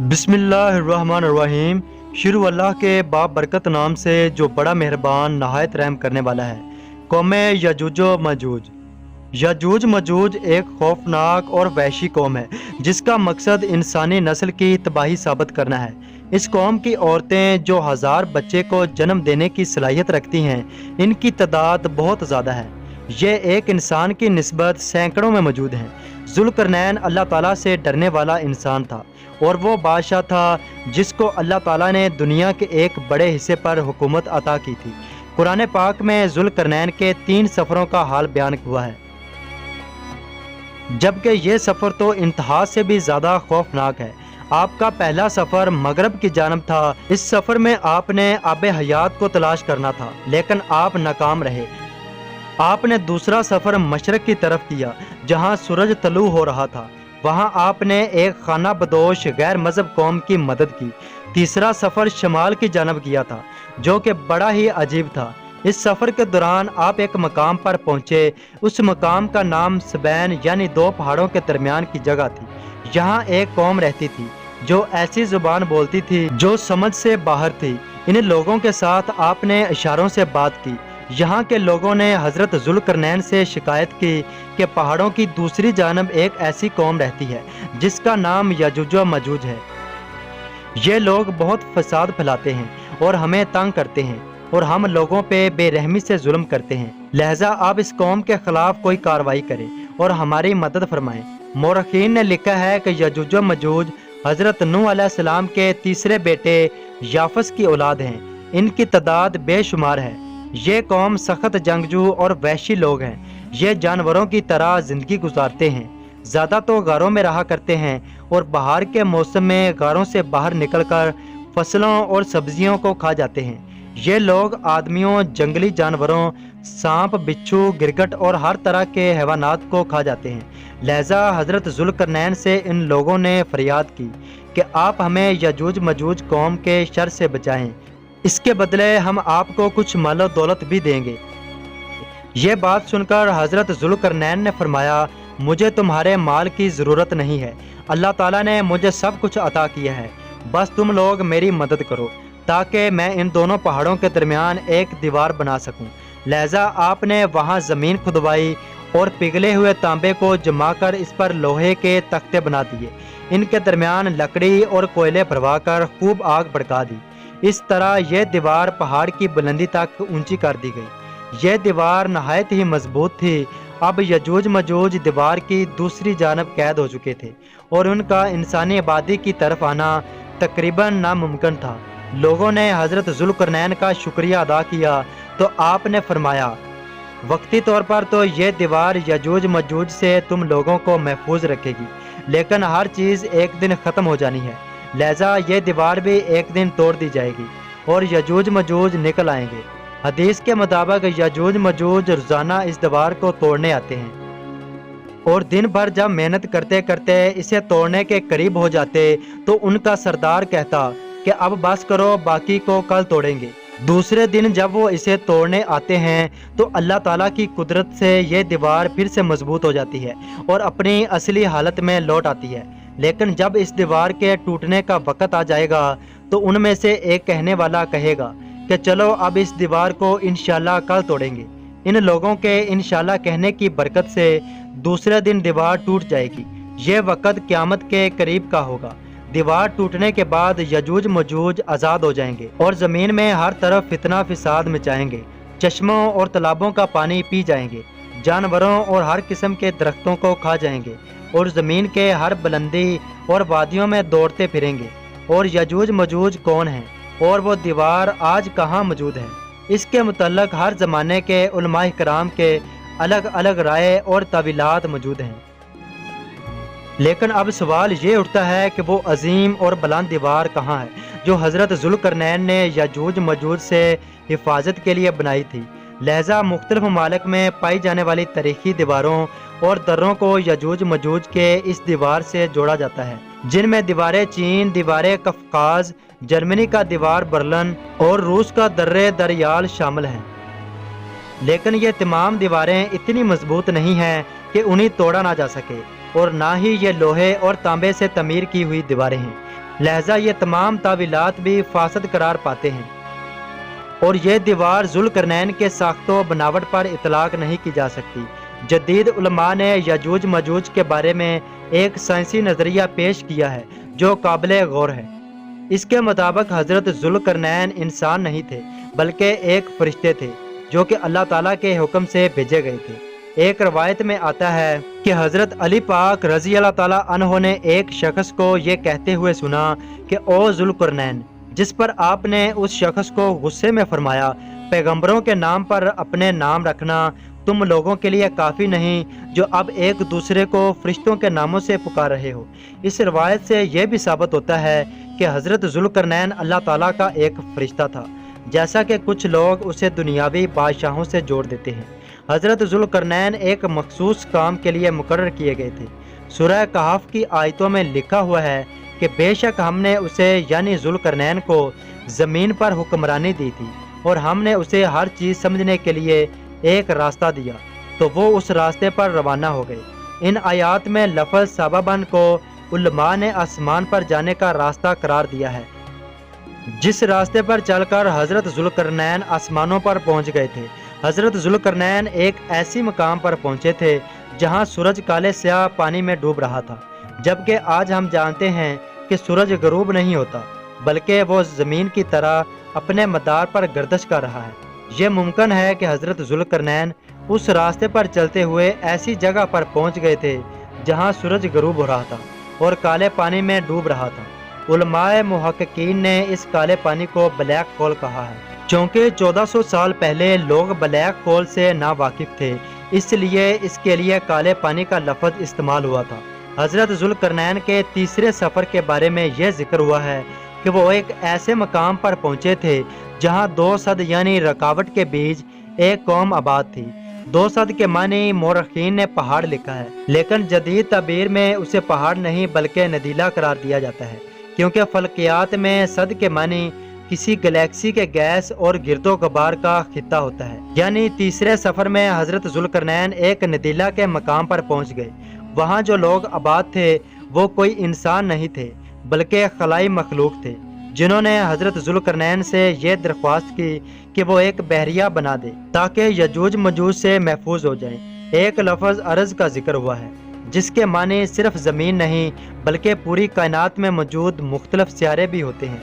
बिस्मिल्लाहिर्रहमानिर्रहीम। शुरू अल्लाह के बाब बरकत नाम से जो बड़ा मेहरबान नहायत रहम करने वाला है। कौम यजूज मजूज। यजूज मजूज एक खौफनाक और वहशी कौम है जिसका मकसद इंसानी नस्ल की तबाही साबित करना है। इस कौम की औरतें जो 1000 बच्चे को जन्म देने की सलाहियत रखती हैं, इनकी तादाद बहुत ज़्यादा है। ये एक इंसान की निस्बत सैकड़ों में मौजूद हैं। जुल्करनैन अल्लाह ताला से डरने वाला इंसान था और वो बादशाह था जिसको अल्लाह ताला ने दुनिया के एक बड़े हिस्से पर हुकूमत अता की थी। कुरान पाक में जुल्करनैन के 3 सफ़रों का हाल बयान हुआ है, जबकि ये सफ़र तो इंतहा से भी ज़्यादा खौफनाक है। आपका पहला सफ़र मगरब की जानब था। इस सफ़र में आपने आबे हयात को तलाश करना था, लेकिन आप नाकाम रहे। आपने दूसरा सफ़र मशरक़ की तरफ किया जहाँ सूरज तलू हो रहा था। वहाँ आपने एक खाना बदोश गैर मज़हब कौम की मदद की। तीसरा सफ़र शमाल की जानब किया था, जो कि बड़ा ही अजीब था। इस सफ़र के दौरान आप एक मकाम पर पहुँचे। उस मकाम का नाम सबैन यानी 2 पहाड़ों के दरमियान की जगह थी। यहाँ एक कौम रहती थी जो ऐसी ज़ुबान बोलती थी जो समझ से बाहर थी। इन लोगों के साथ आपने इशारों से बात की। यहाँ के लोगों ने हज़रत जुल्करनैन से शिकायत की कि पहाड़ों की दूसरी जानब एक ऐसी कौम रहती है जिसका नाम यजूज मजूज है। ये लोग बहुत फसाद फैलाते हैं और हमें तंग करते हैं और हम लोगों पे बेरहमी से जुल्म करते हैं। लिहाजा आप इस कौम के खिलाफ कोई कार्रवाई करें और हमारी मदद फरमाएं। मौरखीन ने लिखा है कि यजूज मजूज हज़रत नूह अलैहिस्सलाम के तीसरे बेटे याफस की औलाद हैं। इनकी तादाद बेशुमार है। ये कौम सख्त जंगजू और वहशी लोग हैं। ये जानवरों की तरह ज़िंदगी गुजारते हैं। ज़्यादा तो गारों में रहा करते हैं और बहार के मौसम में गारों से बाहर निकलकर फसलों और सब्जियों को खा जाते हैं। ये लोग आदमियों, जंगली जानवरों, सांप, बिच्छू, गिरगट और हर तरह के हैवानात को खा जाते हैं। लिहाजा हज़रत जुल्करनैन से इन लोगों ने फरियाद की कि आप हमें यजूज मजूज कौम के शर से बचाएं। इसके बदले हम आपको कुछ माल दौलत भी देंगे। ये बात सुनकर हज़रत जुल्करनैन ने फरमाया, मुझे तुम्हारे माल की ज़रूरत नहीं है। अल्लाह ताला ने मुझे सब कुछ अता किया है। बस तुम लोग मेरी मदद करो ताकि मैं इन दोनों पहाड़ों के दरमियान एक दीवार बना सकूं। लिहाजा आपने वहां ज़मीन खुदवाई और पिघले हुए तांबे को जमा कर इस पर लोहे के तख्ते बना दिए। इनके दरमियान लकड़ी और कोयले भरवा कर खूब आग भड़का दी। इस तरह यह दीवार पहाड़ की बुलंदी तक ऊंची कर दी गई। यह दीवार नहायत ही मजबूत थी। अब यजूज मजूज दीवार की दूसरी जानब कैद हो चुके थे और उनका इंसानी आबादी की तरफ आना तकरीबन नामुमकिन था। लोगों ने हज़रत जुल्करनैन का शुक्रिया अदा किया तो आपने फरमाया, वक्ती तौर पर तो यह दीवार यजूज मजूज से तुम लोगों को महफूज रखेगी, लेकिन हर चीज़ एक दिन ख़त्म हो जानी है। लिहाजा ये दीवार भी एक दिन तोड़ दी जाएगी और यजूज मजूज निकल आएंगे। हदीस के मुताबिक यजूज मजूज रोज़ाना इस दीवार को तोड़ने आते हैं और दिन भर जब मेहनत करते करते इसे तोड़ने के करीब हो जाते तो उनका सरदार कहता कि अब बस करो, बाकी को कल तोड़ेंगे। दूसरे दिन जब वो इसे तोड़ने आते हैं तो अल्लाह ताला की कुदरत से ये दीवार फिर से मजबूत हो जाती है और अपनी असली हालत में लौट आती है। लेकिन जब इस दीवार के टूटने का वक़्त आ जाएगा तो उनमें से एक कहने वाला कहेगा कि चलो अब इस दीवार को इंशाल्लाह कल तोड़ेंगे। इन लोगों के इंशाल्लाह कहने की बरकत से दूसरे दिन दीवार टूट जाएगी। ये वक़्त क़यामत के करीब का होगा। दीवार टूटने के बाद यजूज मजूज आज़ाद हो जाएंगे और ज़मीन में हर तरफ फितना फिसाद मचाएंगे। चश्मों और तालाबों का पानी पी जाएंगे, जानवरों और हर किस्म के दरख्तों को खा जाएंगे और ज़मीन के हर बुलंदी और वादियों में दौड़ते फिरेंगे। और यजूज मजूज कौन है और वो दीवार आज कहाँ मौजूद है, इसके मुतल्लिक़ हर ज़माने के उलमाए किराम के अलग अलग राय और तवीलात मौजूद हैं। लेकिन अब सवाल ये उठता है कि वो अजीम और बुलंद दीवार कहाँ है जो हज़रत जुल्करनैन ने यजूज मजूज से हिफाजत के लिए बनाई थी। लिहाजा मुख्तलिफ ममालिक में पाई जाने वाली तारीखी दीवारों और दर्रों को यजूज मजूज के इस दीवार से जोड़ा जाता है, जिनमें दीवारें चीन, दीवारें कफकाज, जर्मनी का दीवार बर्लिन और रूस का दर्रे दरियाल शामिल हैं। लेकिन ये तमाम दीवारें इतनी मजबूत नहीं हैं कि उन्हें तोड़ा ना जा सके और ना ही ये लोहे और तांबे से तमीर की हुई दीवारें हैं। لہذا یہ تمام تعویلات بھی فاسد قرار پاتے ہیں، اور یہ دیوار ذوالقرنین کے ساخت و بناوٹ پر اطلاق نہیں کی جا سکتی۔ جدید علماء نے یجوج مجوج کے بارے میں ایک سائنسی نظریہ پیش کیا ہے جو قابل غور ہے۔ اس کے مطابق حضرت ذوالقرنین انسان نہیں تھے بلکہ ایک فرشتے تھے جو کہ اللہ تعالیٰ کے حکم سے بھیجے گئے تھے۔ ایک روایت میں آتا ہے کہ حضرت علی پاک رضی اللہ تعالیٰ عنہ نے ایک شخص کو یہ کہتے ہوئے سنا کہ او ذوالقرنین، جس پر آپ نے اس شخص کو غصے میں فرمایا، پیغمبروں کے نام پر اپنے نام رکھنا تم لوگوں کے لیے کافی نہیں جو اب ایک دوسرے کو فرشتوں کے ناموں سے پکار رہے ہو۔ اس روایت سے یہ بھی ثابت ہوتا ہے کہ حضرت ذوالقرنین اللہ تعالیٰ کا ایک فرشتہ تھا، جیسا کہ کچھ لوگ اسے دنیاوی بادشاہوں سے جوڑ دیتے ہیں۔ حضرت ذوالقرنین ایک مخصوص کام کے لیے مقرر کیے گئے تھے۔ سورہ کہف کی آیتوں میں لکھا ہوا ہے کہ بے شک ہم نے اسے یعنی ذوالقرنین کو زمین پر حکمرانی دی تھی، اور ہم نے اسے ہر چیز سمجھنے کے لیے ایک راستہ دیا، تو وہ اس راستے پر روانہ ہو گئے۔ ان آیات میں لفظ سبباً کو علماء نے آسمان پر جانے کا راستہ قرار دیا ہے، جس راستے پر چل کر حضرت ذوالقرنین آسمانوں پر پہنچ گئے تھے۔ حضرت ذوالقرنین ایک ایسی مقام پر پہنچے تھے جہاں سورج کالے سیاہ پانی میں ڈوب رہا تھا، جبکہ آج ہم جانتے ہیں کہ سورج غروب نہیں ہوتا بلکہ وہ زمین کی طرح اپنے مدار پر گردش کر رہا ہے۔ یہ ممکن ہے کہ حضرت ذوالقرنین اس راستے پر چلتے ہوئے ایسی جگہ پر پہنچ گئے تھے جہاں سورج غروب ہو رہا تھا اور کالے پانی میں ڈوب رہا تھا۔ علماء محققین نے اس کالے پانی کو بلیک ہول کہا ہے، چونکہ 1400 سال پہلے لوگ بلیک ہول سے نا واقف تھے، اس لیے اس کے لیے کالے پانی کا لفظ استعمال ہوا تھا۔ حضرت ذوالقرنین کے تیسرے سفر کے بارے میں یہ ذکر ہوا ہے کہ وہ ایک ایسے مقام پر پہنچے تھے جہاں 2 صد یعنی رکاوٹ کے بیچ ایک قوم آباد تھی۔ 2 صد کے معنی مورخین نے پہاڑ لکھا ہے، لیکن جدید تعبیر میں اسے پہاڑ نہیں بلکہ ندیلا قرار دیا جاتا ہے، کیونکہ فلکیات میں صد کے معنی کسی گلیکسی کے گیس اور گرد و غبار کا خطہ ہوتا ہے۔ یعنی تیسرے سفر میں حضرت ذوالقرنین ایک ندیلا کے مقام پر پہنچ گئے۔ وہاں جو لوگ آباد تھے وہ کوئی انسان نہیں تھے بلکہ خلائی مخلوق تھے، جنہوں نے حضرت ذوالقرنین سے یہ درخواست کی کہ وہ ایک بحریہ بنا دے تاکہ یجوج مجوج سے محفوظ ہو جائیں۔ ایک لفظ ارض کا ذکر ہوا ہے جس کے معنی صرف زمین نہیں بلکہ پوری کائنات میں موجود مختلف سیارے بھی ہوتے ہیں۔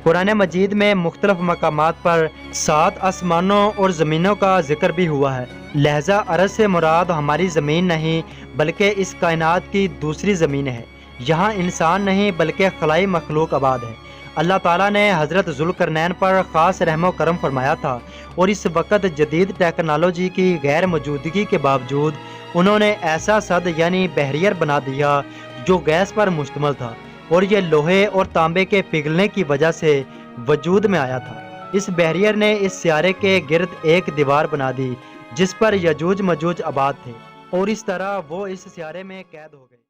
قرآن مجید میں مختلف مقامات پر 7 آسمانوں اور زمینوں کا ذکر بھی ہوا ہے، لہذا ارض سے مراد ہماری زمین نہیں بلکہ اس کائنات کی دوسری زمین ہے۔ یہاں انسان نہیں بلکہ خلائی مخلوق آباد ہے۔ اللہ تعالیٰ نے حضرت ذوالقرنین پر خاص رحم و کرم فرمایا تھا، اور اس وقت جدید ٹیکنالوجی کی غیر موجودگی کے باوجود انہوں نے ایسا صد یعنی بحریئر بنا دیا جو گیس پر مشتمل تھا، اور یہ لوہے اور تانبے کے پگھلنے کی وجہ سے وجود میں آیا تھا۔ اس بحریئر نے اس سیارے کے گرد ایک دیوار بنا دی جس پر یجوج مجوج آباد تھے، اور اس طرح وہ اس سیارے میں قید ہو گئے۔